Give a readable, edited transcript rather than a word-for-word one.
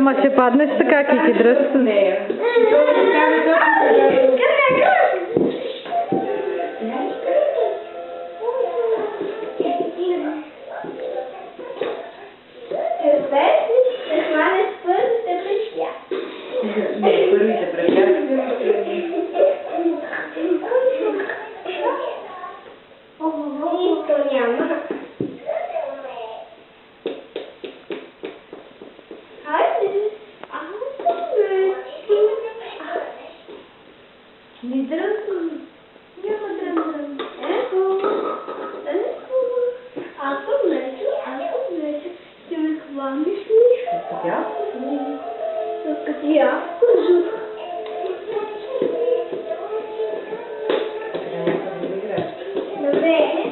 Ама ще паднеш така, Кики, дръж с нея. Първите препятствия. Нищо няма. Не дръпвам. Няма дръм. Ето. Ако вече ще ме хванеш ли? Като я? Като я кожух. Трябва да играеш. Добре.